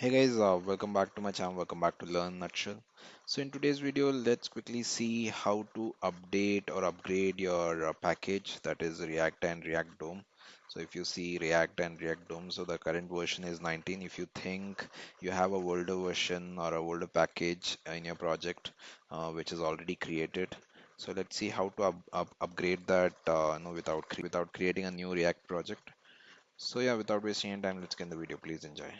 Hey guys, welcome back to my channel. Welcome back to Learn Nutshell. So in today's video, let's quickly see how to update or upgrade your package, that is React and React DOM. So if you see React and React DOM, so the current version is 19. If you think you have a older version or a older package in your project which is already created, so let's see how to upgrade that without creating a new React project. So yeah, without wasting any time, let's get in the video. Please enjoy.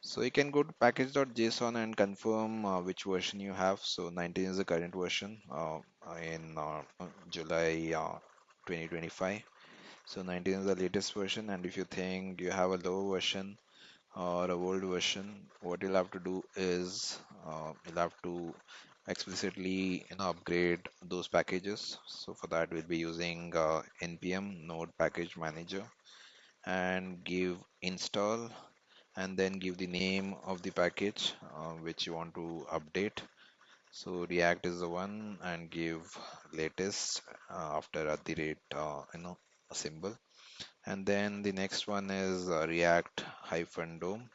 So you can go to package.json and confirm which version you have. So 19 is the current version in July 2025. So 19 is the latest version, and if you think you have a lower version or a old version, what you'll have to do is you'll have to explicitly upgrade those packages. So for that we'll be using npm node package manager and give install and then give the name of the package which you want to update. So React is the one, and give latest after at the rate a symbol. And then the next one is React hyphen DOM,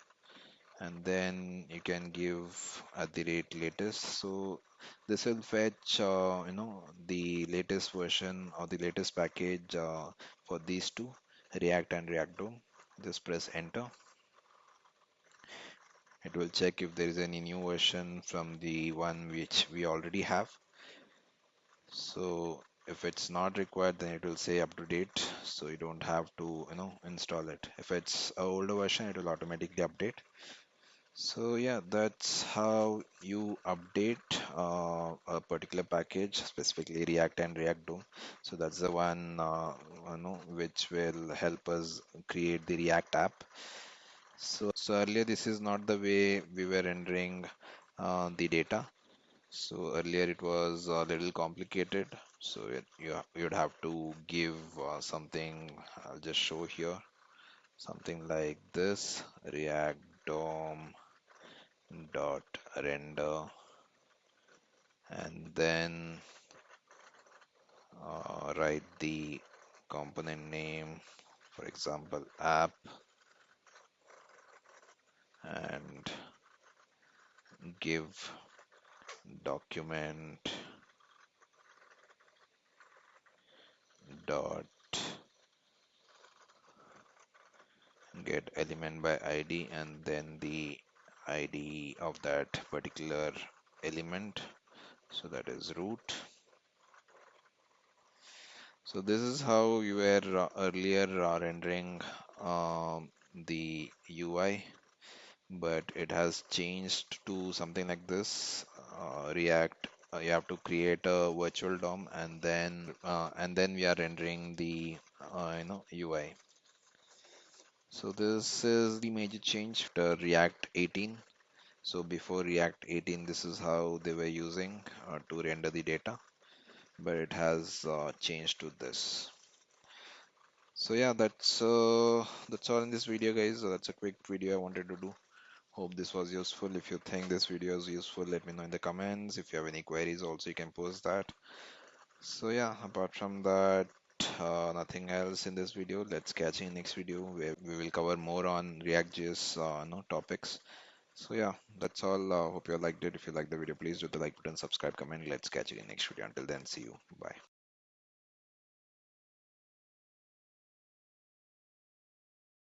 and then you can give at the rate latest. So this will fetch the latest version or the latest package for these two, React and React DOM. Just press enter. It will check if there is any new version from the one which we already have. So if it's not required, then it will say up to date. So you don't have to, install it. If it's a older version, it will automatically update. So yeah, that's how you update a particular package, specifically React and React DOM. So that's the one, which will help us create the React app. So earlier, this is not the way we were rendering the data. So earlier it was a little complicated. So you'd have to give something. I'll just show here something like this: React DOM dot render, and then write the component name, for example, app, and give document dot get element by ID, and then the ID of that particular element. So that is root. So this is how you were earlier rendering the UI, but it has changed to something like this. React, you have to create a virtual DOM, and then we are rendering the UI. So this is the major change after React 18. So before React 18, this is how they were using to render the data, but it has changed to this. So yeah, that's all in this video, guys. That's a quick video I wanted to do. Hope this was useful. If you think this video is useful, let me know in the comments. If you have any queries, also you can post that. So yeah, apart from that, nothing else in this video. Let's catch you in next video where we will cover more on React.js topics. So yeah, that's all. Hope you all liked it. If you liked the video, please do the like button, subscribe, comment. Let's catch you in next video. Until then, see you. Bye.